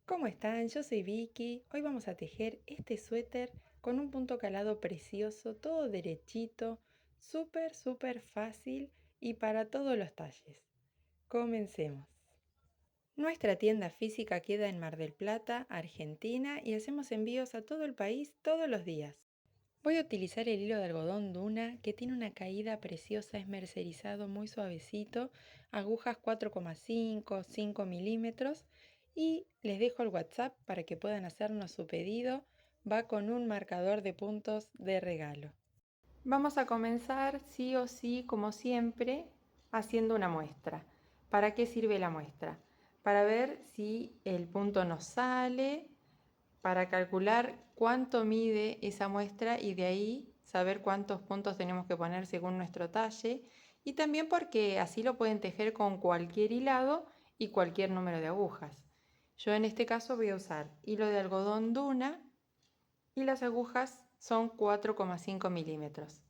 ¿Cómo están? Yo soy Vicky. Hoy vamos a tejer este suéter con un punto calado precioso, todo derechito, súper fácil y para todos los talles. Comencemos. Nuestra tienda física queda en Mar del Plata, Argentina, y hacemos envíos a todo el país todos los días. Voy a utilizar el hilo de algodón Duna, que tiene una caída preciosa, es mercerizado muy suavecito, agujas 4,5, 5 milímetros, y les dejo el WhatsApp para que puedan hacernos su pedido. Va con un marcador de puntos de regalo. Vamos a comenzar sí o sí, como siempre, haciendo una muestra. ¿Para qué sirve la muestra? Para ver si el punto nos sale, para calcular cuánto mide esa muestra y de ahí saber cuántos puntos tenemos que poner según nuestro talle, y también porque así lo pueden tejer con cualquier hilado y cualquier número de agujas. Yo en este caso voy a usar hilo de algodón Duna y las agujas son 4,5 milímetros,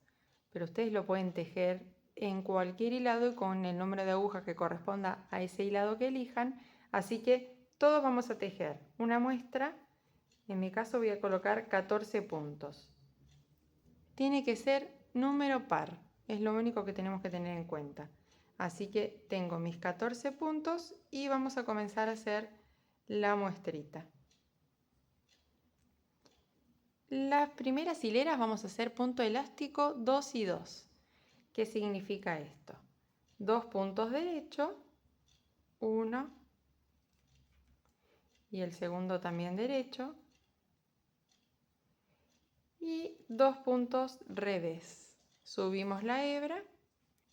pero ustedes lo pueden tejer en cualquier hilado y con el número de agujas que corresponda a ese hilado que elijan. Así que todos vamos a tejer una muestra. En mi caso voy a colocar 14 puntos. Tiene que ser número par, es lo único que tenemos que tener en cuenta. Así que tengo mis 14 puntos y vamos a comenzar a hacer la muestrita. Las primeras hileras vamos a hacer punto elástico 2 y 2. ¿Qué significa esto? 2 puntos derechos, 1 y el segundo también derecho, y 2 puntos revés. Subimos la hebra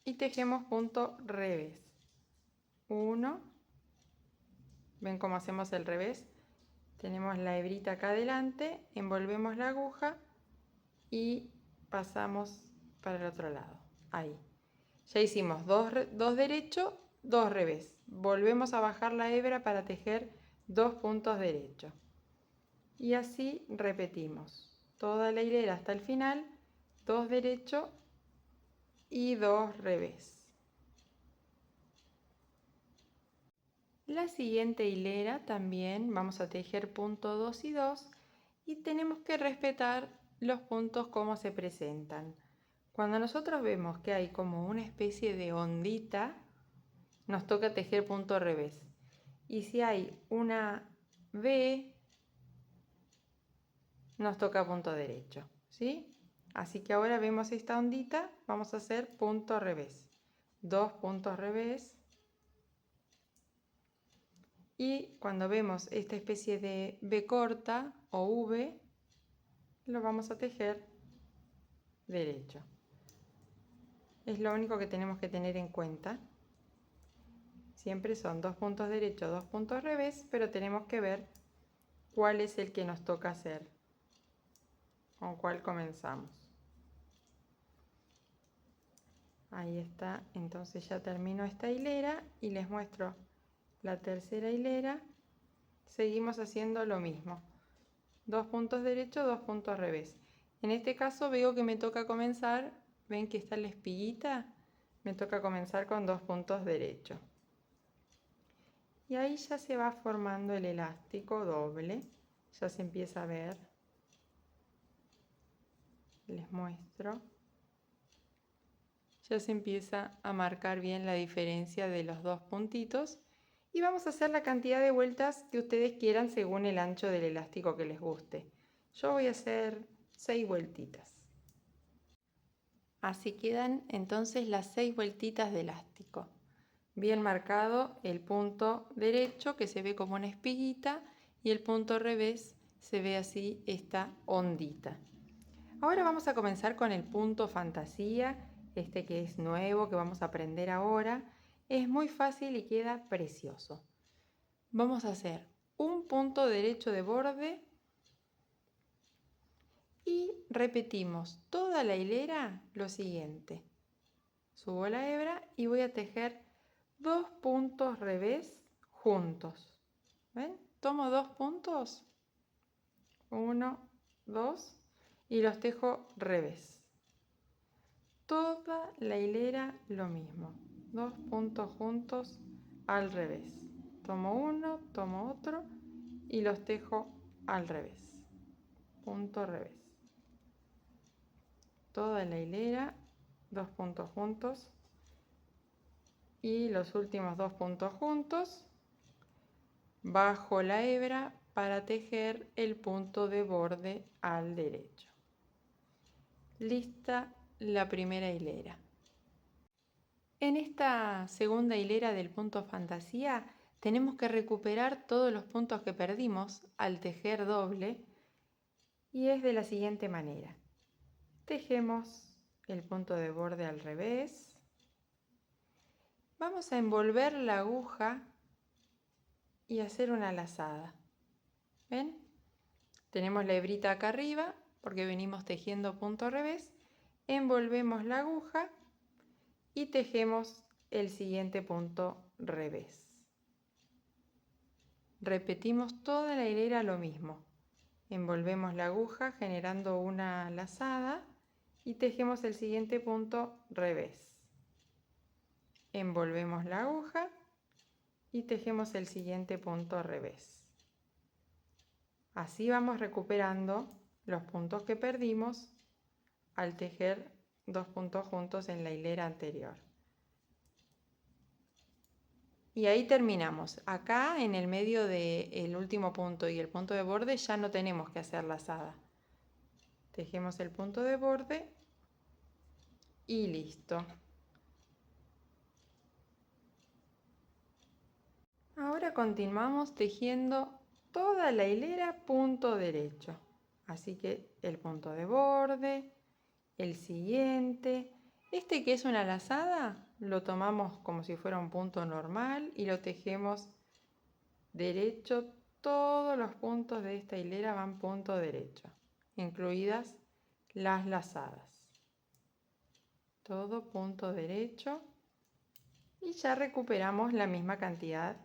y tejemos punto revés. 1, ven cómo hacemos el revés. Tenemos la hebrita acá adelante, envolvemos la aguja y pasamos para el otro lado. Ahí. Ya hicimos 2 derechos, 2 revés. Volvemos a bajar la hebra para tejer 2 puntos derechos. Y así repetimos toda la hilera hasta el final, 2 derechos y 2 revés. La siguiente hilera también vamos a tejer punto 2 y 2 y tenemos que respetar los puntos como se presentan. Cuando nosotros vemos que hay como una especie de ondita, nos toca tejer punto revés. Y si hay una V, nos toca punto derecho, ¿sí? Así que ahora vemos esta ondita, vamos a hacer punto revés. 2 puntos revés. Y cuando vemos esta especie de V corta o V, lo vamos a tejer derecho. Es lo único que tenemos que tener en cuenta. Siempre son 2 puntos derechos, 2 puntos revés, pero tenemos que ver cuál es el que nos toca hacer, con cuál comenzamos. Ahí está, entonces ya termino esta hilera y les muestro la tercera hilera. Seguimos haciendo lo mismo. 2 puntos derechos, 2 puntos revés. En este caso veo que me toca comenzar, ven que está la espiguita, me toca comenzar con 2 puntos derechos. Y ahí ya se va formando el elástico doble, ya se empieza a ver. Les muestro. Ya se empieza a marcar bien la diferencia de los 2 puntitos. Y vamos a hacer la cantidad de vueltas que ustedes quieran según el ancho del elástico que les guste. Yo voy a hacer 6 vueltitas. Así quedan entonces las 6 vueltitas de elástico. Bien marcado el punto derecho, que se ve como una espiguita, y el punto revés se ve así esta ondita. Ahora vamos a comenzar con el punto fantasía, este que es nuevo, que vamos a aprender ahora. Es muy fácil y queda precioso. Vamos a hacer un punto derecho de borde y repetimos toda la hilera lo siguiente. Subo la hebra y voy a tejer 2 puntos revés juntos. ¿Ven? Tomo 2 puntos, 1, 2, y los tejo revés. Toda la hilera lo mismo, 2 puntos juntos al revés. Tomo uno, tomo otro y los tejo al revés, punto revés. Toda la hilera, 2 puntos juntos y los últimos 2 puntos juntos, bajo la hebra para tejer el punto de borde al derecho. Lista la primera hilera. En esta segunda hilera del punto fantasía tenemos que recuperar todos los puntos que perdimos al tejer doble y es de la siguiente manera. Tejemos el punto de borde al revés. Vamos a envolver la aguja y hacer una lazada. ¿Ven? Tenemos la hebrita acá arriba porque venimos tejiendo punto revés. Envolvemos la aguja y tejemos el siguiente punto revés. Repetimos toda la hilera lo mismo. Envolvemos la aguja generando una lazada y tejemos el siguiente punto revés. Envolvemos la aguja y tejemos el siguiente punto revés. Así vamos recuperando los puntos que perdimos al tejer 2 puntos juntos en la hilera anterior. Y ahí terminamos. Acá en el medio del último punto y el punto de borde ya no tenemos que hacer lazada. Tejemos el punto de borde y listo. Ahora continuamos tejiendo toda la hilera punto derecho. Así que el punto de borde, el siguiente. Este que es una lazada lo tomamos como si fuera un punto normal y lo tejemos derecho. Todos los puntos de esta hilera van punto derecho, incluidas las lazadas. Todo punto derecho y ya recuperamos la misma cantidad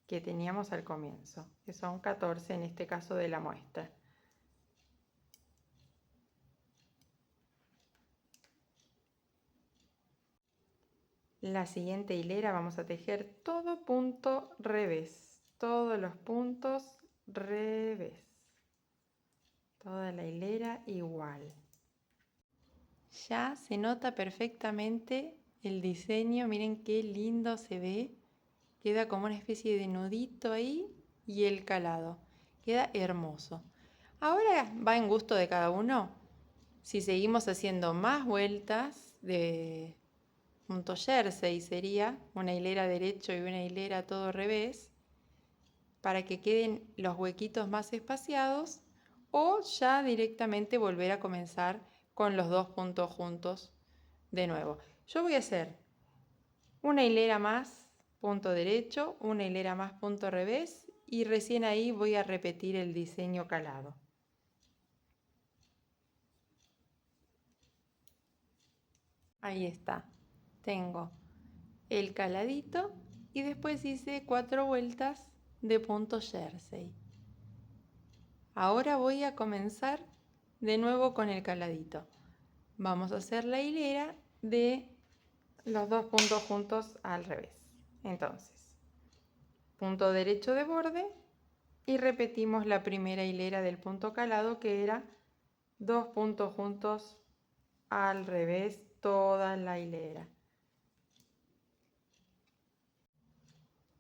que teníamos al comienzo, que son 14 en este caso de la muestra. La siguiente hilera vamos a tejer todo punto revés, todos los puntos revés, toda la hilera igual. Ya se nota perfectamente el diseño, miren qué lindo se ve, queda como una especie de nudito ahí y el calado, queda hermoso. Ahora va en gusto de cada uno, si seguimos haciendo más vueltas de punto jersey sería una hilera derecho y una hilera todo revés para que queden los huequitos más espaciados o ya directamente volver a comenzar con los 2 puntos juntos de nuevo. Yo voy a hacer una hilera más punto derecho, una hilera más punto revés y recién ahí voy a repetir el diseño calado. Ahí está. Tengo el caladito y después hice 4 vueltas de punto jersey. Ahora voy a comenzar de nuevo con el caladito. Vamos a hacer la hilera de los 2 puntos juntos al revés. Entonces, punto derecho de borde y repetimos la primera hilera del punto calado que era 2 puntos juntos al revés toda la hilera.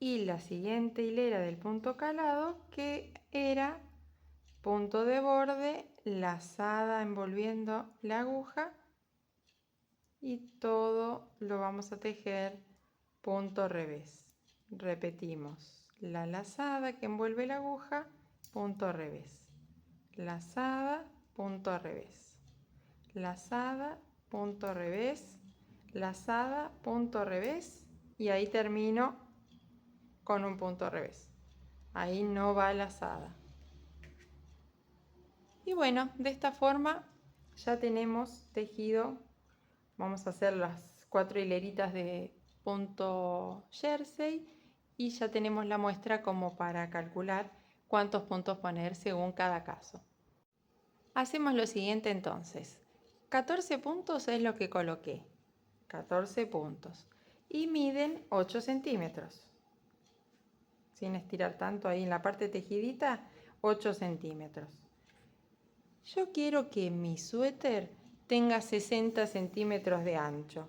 Y la siguiente hilera del punto calado que era punto de borde, lazada envolviendo la aguja y todo lo vamos a tejer punto revés. Repetimos la lazada que envuelve la aguja, punto revés, lazada, punto revés, lazada, punto revés, lazada, punto revés y ahí termino con un punto revés. Ahí no va lazada. Y bueno, de esta forma ya tenemos tejido. Vamos a hacer las 4 hileritas de punto jersey y ya tenemos la muestra como para calcular cuántos puntos poner según cada caso. Hacemos lo siguiente entonces. 14 puntos es lo que coloqué. 14 puntos. Y miden 8 centímetros. sin estirar tanto ahí en la parte tejidita, 8 centímetros. Yo quiero que mi suéter tenga 60 centímetros de ancho,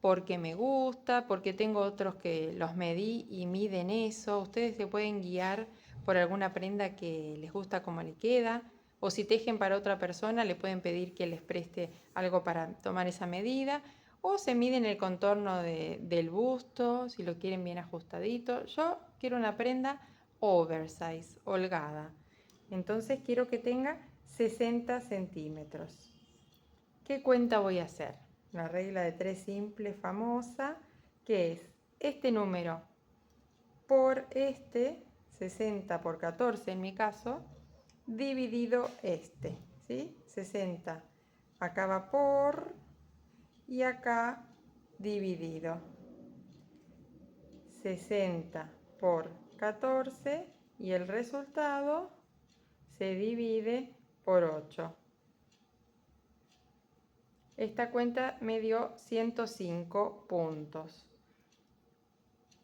porque me gusta, porque tengo otros que los medí y miden eso. Ustedes se pueden guiar por alguna prenda que les gusta como le queda, o si tejen para otra persona le pueden pedir que les preste algo para tomar esa medida, o se miden el contorno del busto, si lo quieren bien ajustadito. Yo quiero una prenda oversize, holgada, entonces quiero que tenga 60 centímetros. ¿Qué cuenta voy a hacer? La regla de 3 simple famosa, que es este número por este, 60 por 14 en mi caso, dividido este, ¿sí? 60 acá va por y acá dividido. 60 por 14 y el resultado se divide por 8. Esta cuenta me dio 105 puntos.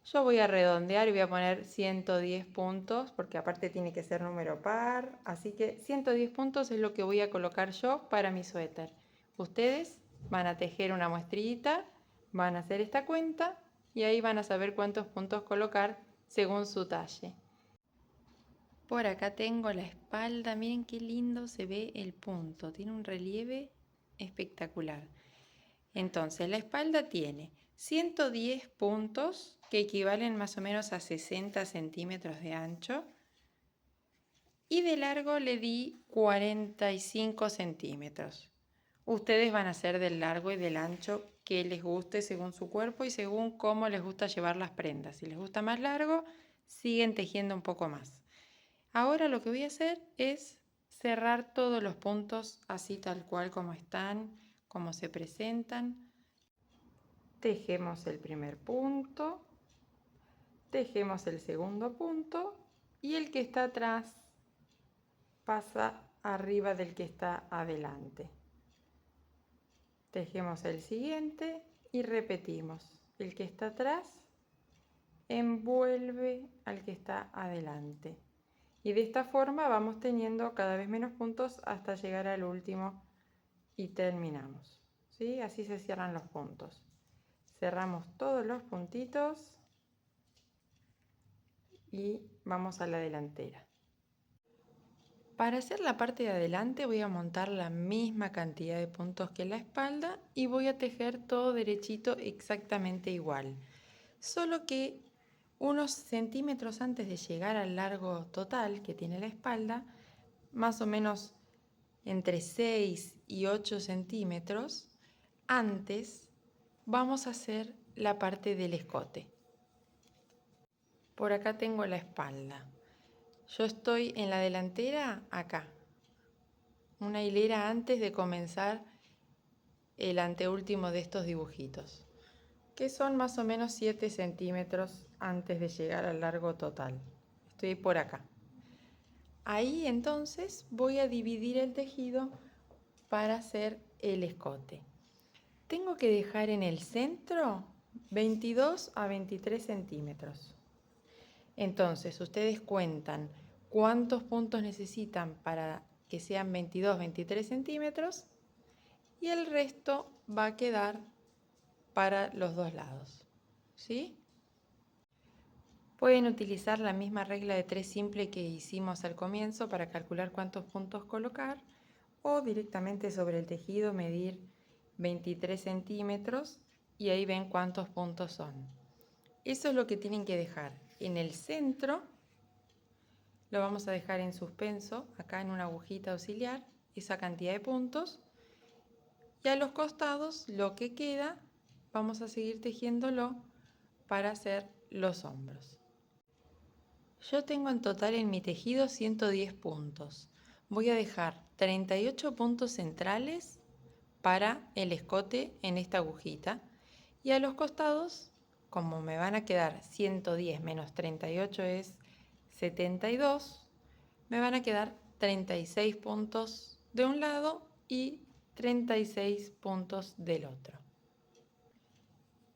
Yo voy a redondear y voy a poner 110 puntos, porque aparte tiene que ser número par. Así que 110 puntos es lo que voy a colocar yo para mi suéter. Ustedes van a tejer una muestrita, van a hacer esta cuenta y ahí van a saber cuántos puntos colocar según su talle. Por acá tengo la espalda, miren qué lindo se ve el punto, tiene un relieve espectacular. Entonces la espalda tiene 110 puntos que equivalen más o menos a 60 centímetros de ancho y de largo le di 45 centímetros. Ustedes van a hacer del largo y del ancho que les guste según su cuerpo y según cómo les gusta llevar las prendas. Si les gusta más largo, siguen tejiendo un poco más. Ahora lo que voy a hacer es cerrar todos los puntos así tal cual como están, como se presentan. Tejemos el primer punto, tejemos el segundo punto y el que está atrás pasa arriba del que está adelante. Tejemos el siguiente y repetimos. El que está atrás envuelve al que está adelante. Y de esta forma vamos teniendo cada vez menos puntos hasta llegar al último y terminamos. ¿Sí? Así se cierran los puntos. Cerramos todos los puntitos y vamos a la delantera. Para hacer la parte de adelante voy a montar la misma cantidad de puntos que la espalda y voy a tejer todo derechito exactamente igual. Solo que unos centímetros antes de llegar al largo total que tiene la espalda, más o menos entre 6 y 8 centímetros, antes vamos a hacer la parte del escote. Por acá tengo la espalda. Yo estoy en la delantera acá, una hilera antes de comenzar el anteúltimo de estos dibujitos, que son más o menos 7 centímetros antes de llegar al largo total. Estoy por acá. Ahí entonces voy a dividir el tejido para hacer el escote. Tengo que dejar en el centro 22 a 23 centímetros. Entonces ustedes cuentan cuántos puntos necesitan para que sean 22, 23 centímetros y el resto va a quedar para los dos lados. ¿Sí? Pueden utilizar la misma regla de 3 simple que hicimos al comienzo para calcular cuántos puntos colocar o directamente sobre el tejido medir 23 centímetros y ahí ven cuántos puntos son. Eso es lo que tienen que dejar. En el centro lo vamos a dejar en suspenso, acá en una agujita auxiliar, esa cantidad de puntos. Y a los costados lo que queda vamos a seguir tejiéndolo para hacer los hombros. Yo tengo en total en mi tejido 110 puntos. Voy a dejar 38 puntos centrales para el escote en esta agujita y a los costados, como me van a quedar 110 menos 38 es 72, me van a quedar 36 puntos de un lado y 36 puntos del otro.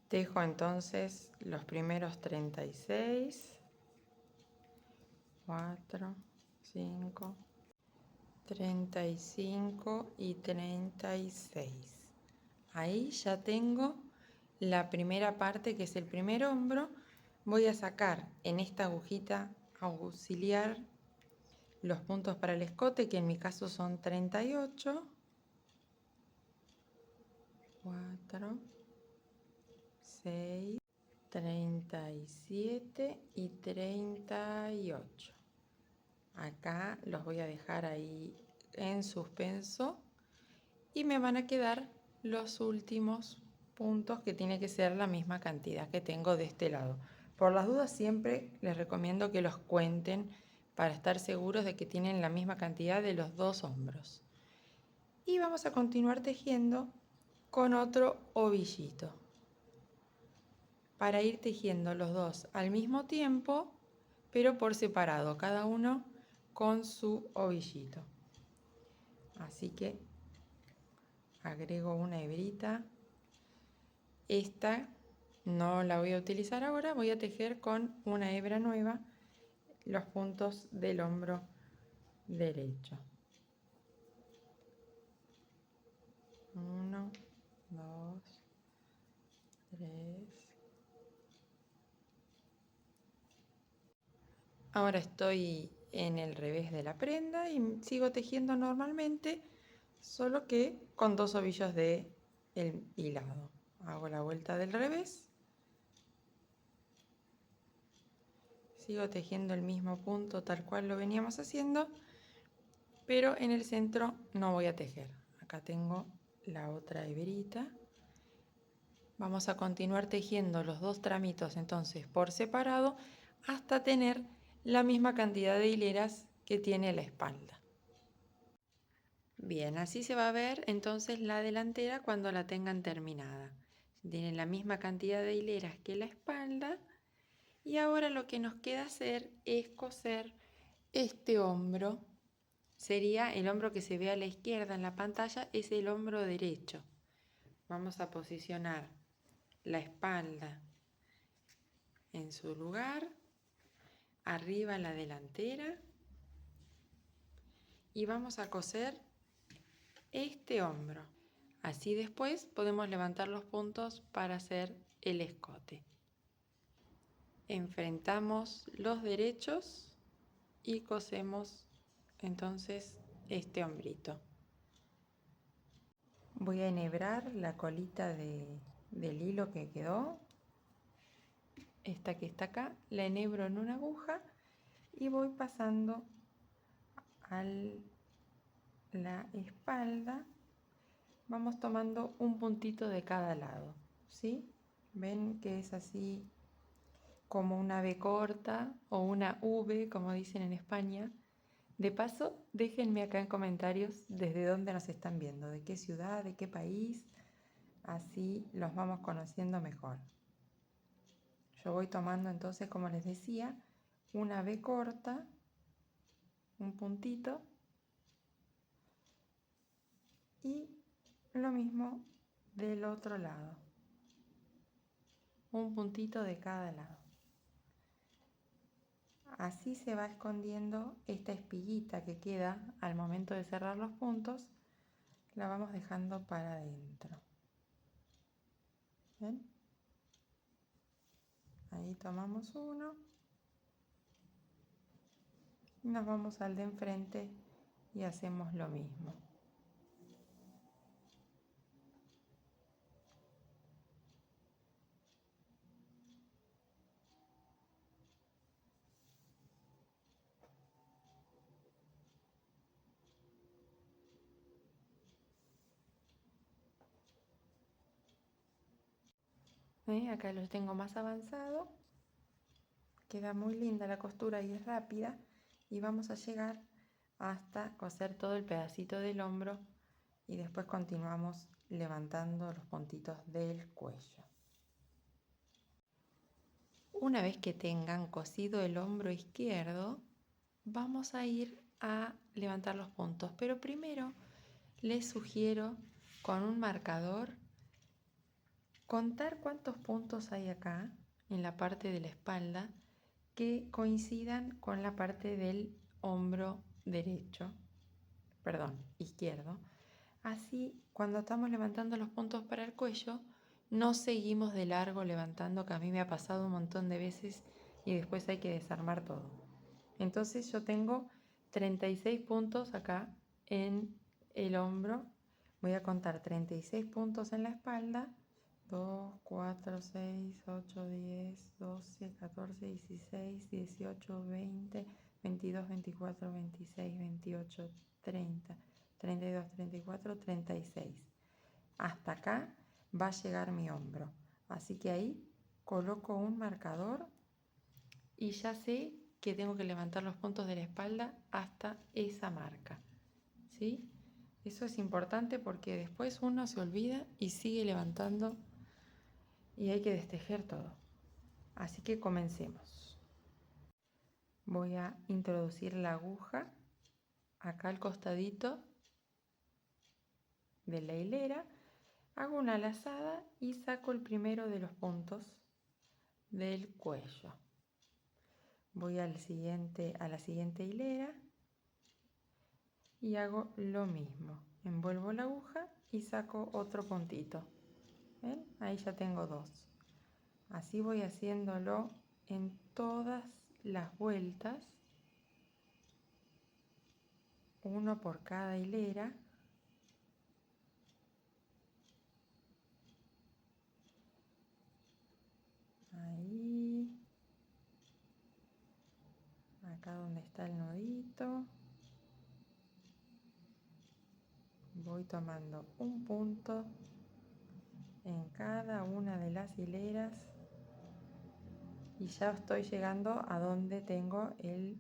Tejo entonces los primeros 36 4, 5, 35 y 36. Ahí ya tengo la primera parte, que es el primer hombro. Voy a sacar en esta agujita auxiliar los puntos para el escote, que en mi caso son 38, 4, 6, 37 y 38. Acá los voy a dejar ahí en suspenso y me van a quedar los últimos puntos, que tiene que ser la misma cantidad que tengo de este lado. Por las dudas siempre les recomiendo que los cuenten para estar seguros de que tienen la misma cantidad de los dos hombros. Y vamos a continuar tejiendo con otro ovillito, para ir tejiendo los dos al mismo tiempo, pero por separado, cada uno con su ovillito. Así que agrego una hebrita. Esta no la voy a utilizar ahora, voy a tejer con una hebra nueva los puntos del hombro derecho. 1, 2, 3. Ahora estoy en el revés de la prenda y sigo tejiendo normalmente, solo que con dos ovillos de el hilado. Hago la vuelta del revés, sigo tejiendo el mismo punto tal cual lo veníamos haciendo, pero en el centro no voy a tejer. Acá tengo la otra hebrita. Vamos a continuar tejiendo los dos tramitos entonces por separado hasta tener la misma cantidad de hileras que tiene la espalda. Bien, así se va a ver entonces la delantera cuando la tengan terminada. Tiene la misma cantidad de hileras que la espalda. Y ahora lo que nos queda hacer es coser este hombro. Sería el hombro que se ve a la izquierda en la pantalla, es el hombro derecho. Vamos a posicionar la espalda en su lugar, arriba la delantera, y vamos a coser este hombro. Así después podemos levantar los puntos para hacer el escote. Enfrentamos los derechos y cosemos entonces este hombrito. Voy a enhebrar la colita del hilo que quedó. Esta que está acá, la enhebro en una aguja y voy pasando a la espalda. Vamos tomando un puntito de cada lado, ¿sí? Ven que es así como una V corta o una V, como dicen en España. De paso, déjenme acá en comentarios desde dónde nos están viendo, de qué ciudad, de qué país, así los vamos conociendo mejor. Yo voy tomando entonces, como les decía, una V corta, un puntito, y lo mismo del otro lado, un puntito de cada lado. Así se va escondiendo esta espiguita que queda al momento de cerrar los puntos, la vamos dejando para adentro. ¿Ven? Ahí tomamos uno y nos vamos al de enfrente y hacemos lo mismo. Acá los tengo más avanzado. Queda muy linda la costura y es rápida. Y vamos a llegar hasta coser todo el pedacito del hombro y después continuamos levantando los puntitos del cuello. Una vez que tengan cosido el hombro izquierdo, vamos a ir a levantar los puntos, pero primero les sugiero con un marcador contar cuántos puntos hay acá en la parte de la espalda que coincidan con la parte del hombro derecho, perdón, izquierdo. Así, cuando estamos levantando los puntos para el cuello, no seguimos de largo levantando, que a mí me ha pasado un montón de veces y después hay que desarmar todo. Entonces yo tengo 36 puntos acá en el hombro. Voy a contar 36 puntos en la espalda. 2, 4, 6, 8, 10, 12, 14, 16, 18, 20, 22, 24, 26, 28, 30, 32, 34, 36. Hasta acá va a llegar mi hombro. Así que ahí coloco un marcador y ya sé que tengo que levantar los puntos de la espalda hasta esa marca, ¿sí? Eso es importante porque después uno se olvida y sigue levantando y hay que destejer todo. Así que comencemos. Voy a introducir la aguja acá al costadito de la hilera, hago una lazada y saco el primero de los puntos del cuello. Voy a la siguiente hilera y hago lo mismo. Envuelvo la aguja y saco otro puntito. ¿Ven? Ahí ya tengo 2. Así voy haciéndolo en todas las vueltas, uno por cada hilera. Ahí, acá donde está el nudito, voy tomando un punto en cada una de las hileras y ya estoy llegando a donde tengo el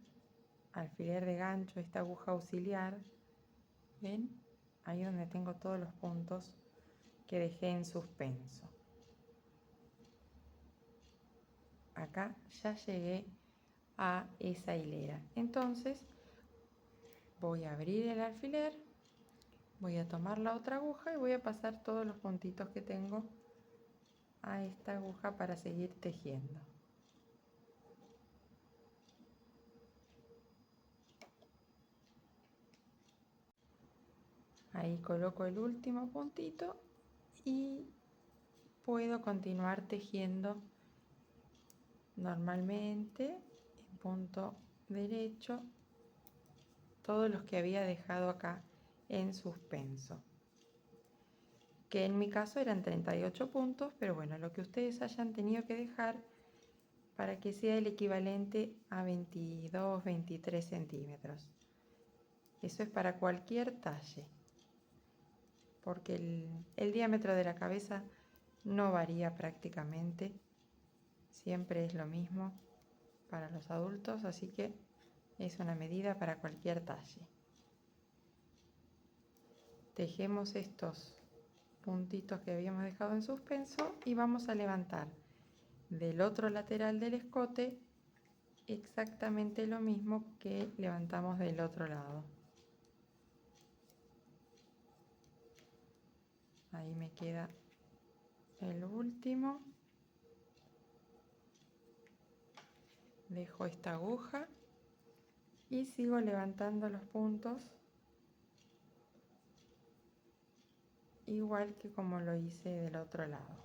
alfiler de gancho, esta aguja auxiliar. ¿Ven? Ahí donde tengo todos los puntos que dejé en suspenso. Acá ya llegué a esa hilera. Entonces voy a abrir el alfiler, voy a tomar la otra aguja y voy a pasar todos los puntitos que tengo a esta aguja para seguir tejiendo. Ahí coloco el último puntito y puedo continuar tejiendo normalmente en punto derecho todos los que había dejado acá en suspenso, que en mi caso eran 38 puntos, pero bueno, lo que ustedes hayan tenido que dejar para que sea el equivalente a 22, 23 centímetros. Eso es para cualquier talle, porque el diámetro de la cabeza no varía prácticamente, siempre es lo mismo para los adultos, así que es una medida para cualquier talle. Tejemos estos puntitos que habíamos dejado en suspenso y vamos a levantar del otro lateral del escote exactamente lo mismo que levantamos del otro lado. Ahí me queda el último. Dejo esta aguja y sigo levantando los puntos igual que como lo hice del otro lado.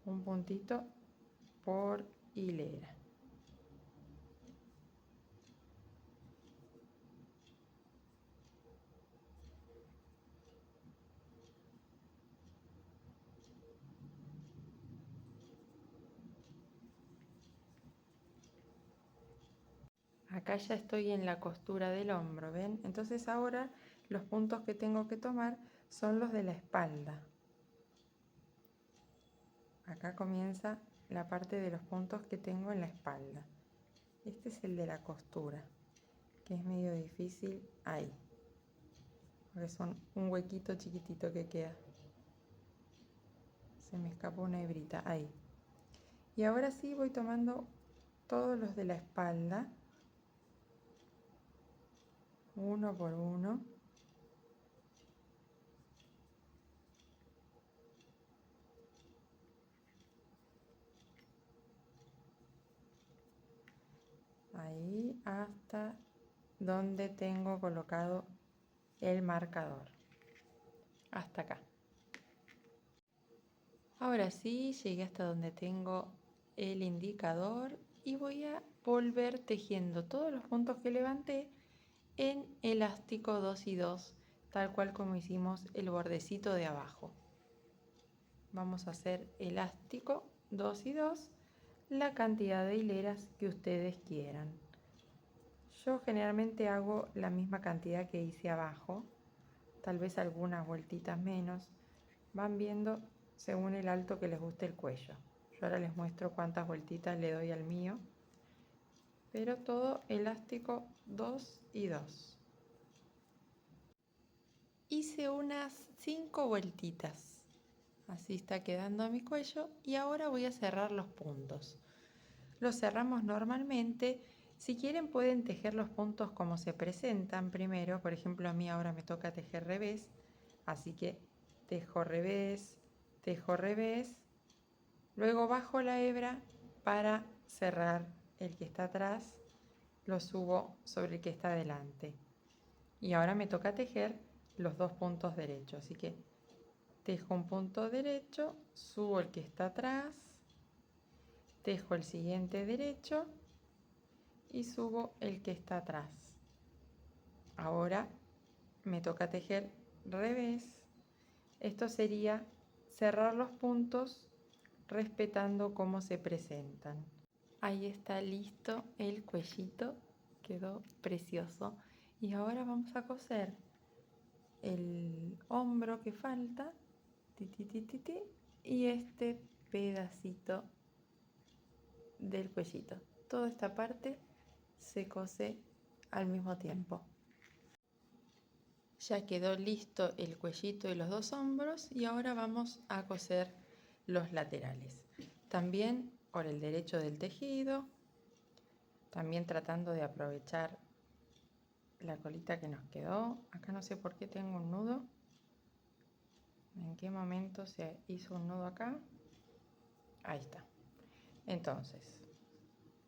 Un puntito por hilera. Acá ya estoy en la costura del hombro, ¿ven? Entonces ahora los puntos que tengo que tomar son los de la espalda. Acá comienza la parte de los puntos que tengo en la espalda. Este es el de la costura, que es medio difícil ahí, porque son un huequito chiquitito que queda. Se me escapó una hebrita ahí. Y ahora sí voy tomando todos los de la espalda, uno por uno. hasta donde tengo colocado el marcador. Hasta acá. Ahora sí, llegué hasta donde tengo el indicador y voy a volver tejiendo todos los puntos que levanté en elástico 2 y 2, tal cual como hicimos el bordecito de abajo. Vamos a hacer elástico 2 y 2, la cantidad de hileras que ustedes quieran. Yo generalmente hago la misma cantidad que hice abajo, tal vez algunas vueltitas menos. Van viendo según el alto que les guste el cuello. Yo ahora les muestro cuántas vueltitas le doy al mío, pero todo elástico 2 y 2. Hice unas 5 vueltitas. Así está quedando mi cuello y ahora voy a cerrar los puntos. Los cerramos normalmente. Si quieren pueden tejer los puntos como se presentan primero. Por ejemplo, a mí ahora me toca tejer revés, así que tejo revés, luego bajo la hebra para cerrar el que está atrás, lo subo sobre el que está adelante. Y ahora me toca tejer los dos puntos derechos, así que tejo un punto derecho, subo el que está atrás, tejo el siguiente derecho y subo el que está atrás. Ahora me toca tejer revés. Esto sería cerrar los puntos respetando cómo se presentan. Ahí está listo el cuellito, quedó precioso. Y ahora vamos a coser el hombro que falta, y este pedacito del cuellito. Toda esta parte se cose al mismo tiempo. Ya quedó listo el cuellito y los dos hombros y ahora vamos a coser los laterales. También por el derecho del tejido, también tratando de aprovechar la colita que nos quedó. Acá no sé por qué tengo un nudo. ¿En qué momento se hizo un nudo acá? Ahí está. Entonces,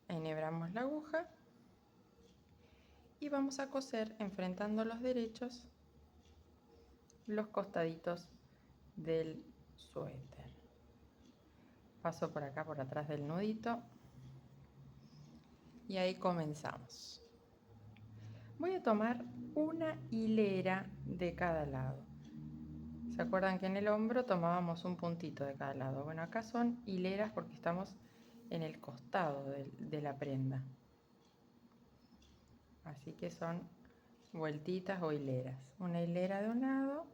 enhebramos la aguja y vamos a coser enfrentando los derechos los costaditos del suéter. Paso por acá por atrás del nudito y ahí comenzamos. Voy a tomar una hilera de cada lado. ¿Se acuerdan que en el hombro tomábamos un puntito de cada lado? Bueno, acá son hileras porque estamos en el costado de la prenda. Así que son vueltitas o hileras. Una hilera de un lado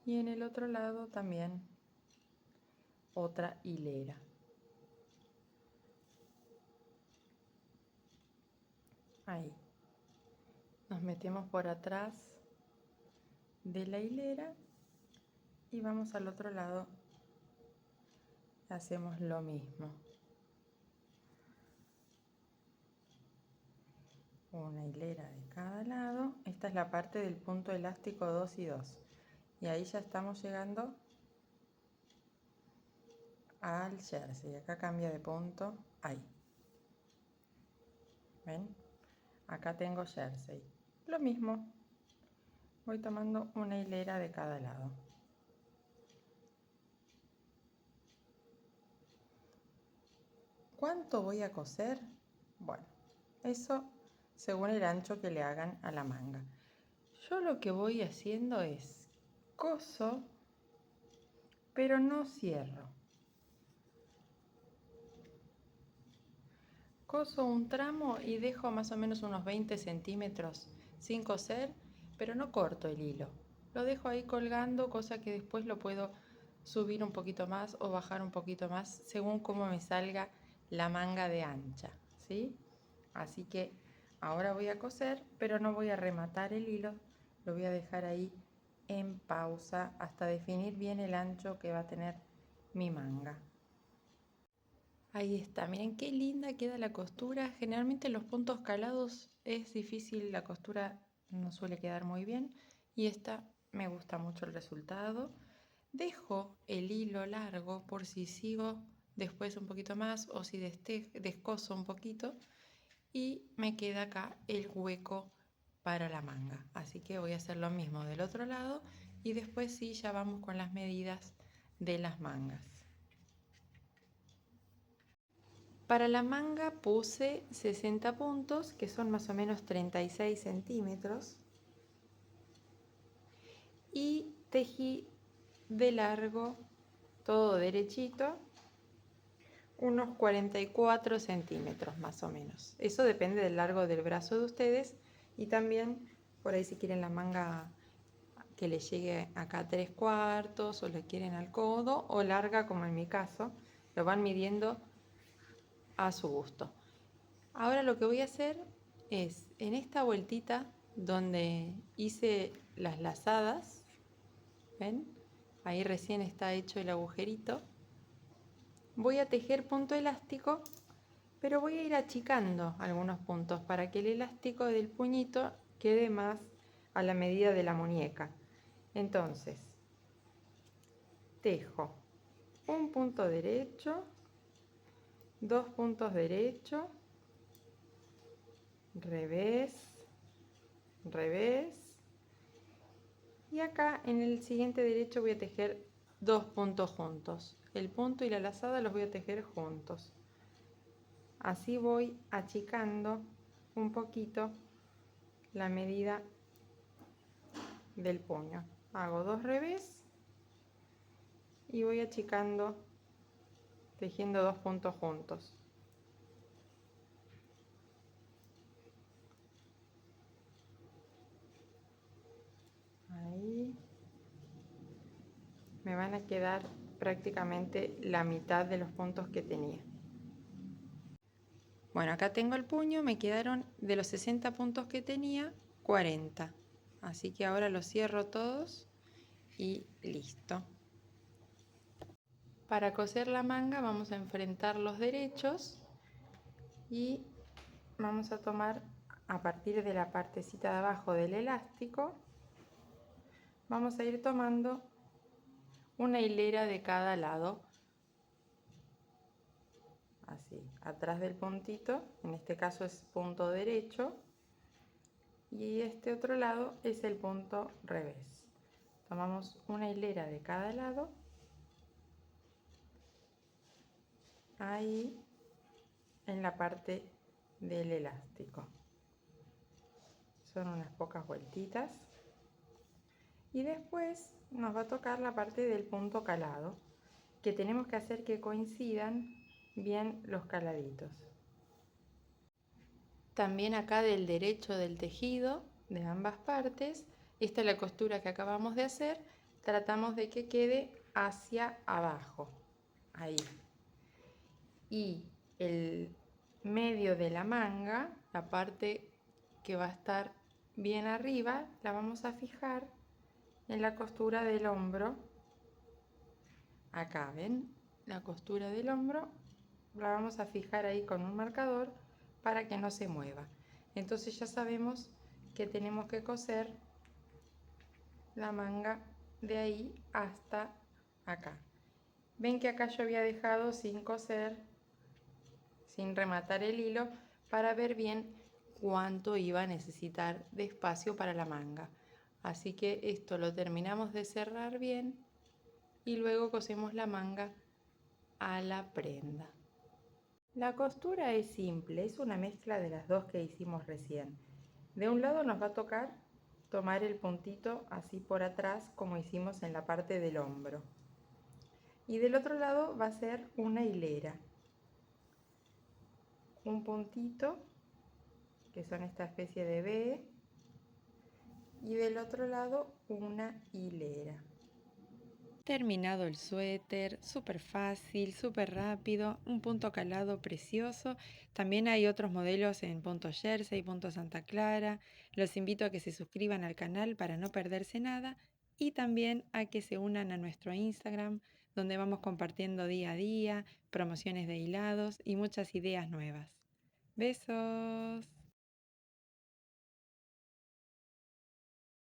y en el otro lado también otra hilera. Ahí. Nos metemos por atrás de la hilera y vamos al otro lado. Hacemos lo mismo. Una hilera de cada lado. Esta es la parte del punto elástico 2 y 2. Y ahí ya estamos llegando al jersey. Acá cambia de punto. Ahí. ¿Ven? Acá tengo jersey. Lo mismo. Voy tomando una hilera de cada lado. ¿Cuánto voy a coser? Bueno, eso según el ancho que le hagan a la manga. Yo lo que voy haciendo es coso, pero no cierro. Coso un tramo y dejo más o menos unos 20 centímetros sin coser, pero no corto el hilo. Lo dejo ahí colgando, cosa que después lo puedo subir un poquito más o bajar un poquito más según cómo me salga la manga de ancha, ¿sí? Así que ahora voy a coser, pero no voy a rematar el hilo, lo voy a dejar ahí en pausa hasta definir bien el ancho que va a tener mi manga. Ahí está, miren qué linda queda la costura. Generalmente en los puntos calados es difícil, la costura no suele quedar muy bien y esta me gusta mucho el resultado. Dejo el hilo largo por si sigo después un poquito más o si descoso un poquito y me queda acá el hueco para la manga. Así que voy a hacer lo mismo del otro lado y después sí ya vamos con las medidas de las mangas. Para la manga puse 60 puntos, que son más o menos 36 centímetros, y tejí de largo, todo derechito, unos 44 centímetros más o menos. Eso depende del largo del brazo de ustedes y también por ahí si quieren la manga que le llegue acá a 3/4 o le quieren al codo o larga como en mi caso, lo van midiendo a su gusto. Ahora lo que voy a hacer es en esta vueltita donde hice las lazadas, ¿ven? Ahí recién está hecho el agujerito. Voy a tejer punto elástico, pero voy a ir achicando algunos puntos para que el elástico del puñito quede más a la medida de la muñeca. Entonces, tejo un punto derecho, 2 puntos derechos, revés, revés, y acá en el siguiente derecho voy a tejer 2 puntos juntos. El punto y la lazada los voy a tejer juntos. Así voy achicando un poquito la medida del puño. Hago 2 revés y voy achicando, tejiendo 2 puntos juntos. Ahí me van a quedar prácticamente la mitad de los puntos que tenía. Bueno, acá tengo el puño, me quedaron de los 60 puntos que tenía, 40. Así que ahora los cierro todos y listo. Para coser la manga vamos a enfrentar los derechos y vamos a tomar a partir de la partecita de abajo del elástico, vamos a ir tomando una hilera de cada lado, así, atrás del puntito, en este caso es punto derecho, y este otro lado es el punto revés. Tomamos una hilera de cada lado, ahí en la parte del elástico. Son unas pocas vueltitas. Y después nos va a tocar la parte del punto calado, que tenemos que hacer que coincidan bien los caladitos. También acá del derecho del tejido, de ambas partes, esta es la costura que acabamos de hacer, tratamos de que quede hacia abajo, ahí. Y el medio de la manga, la parte que va a estar bien arriba, la vamos a fijar en la costura del hombro. Acá, ¿ven? La costura del hombro la vamos a fijar ahí con un marcador para que no se mueva. Entonces ya sabemos que tenemos que coser la manga de ahí hasta acá. Ven que acá yo había dejado sin coser, sin rematar el hilo, para ver bien cuánto iba a necesitar de espacio para la manga. Así que esto lo terminamos de cerrar bien y luego cosemos la manga a la prenda. La costura es simple, es una mezcla de las dos que hicimos recién. De un lado nos va a tocar tomar el puntito así por atrás como hicimos en la parte del hombro. Y del otro lado va a ser una hilera. Un puntito, que son esta especie de V, y del otro lado una hilera. Terminado el suéter, súper fácil, súper rápido, un punto calado precioso. También hay otros modelos en punto jersey, punto Santa Clara. Los invito a que se suscriban al canal para no perderse nada y también a que se unan a nuestro Instagram, donde vamos compartiendo día a día, promociones de hilados y muchas ideas nuevas. Besos.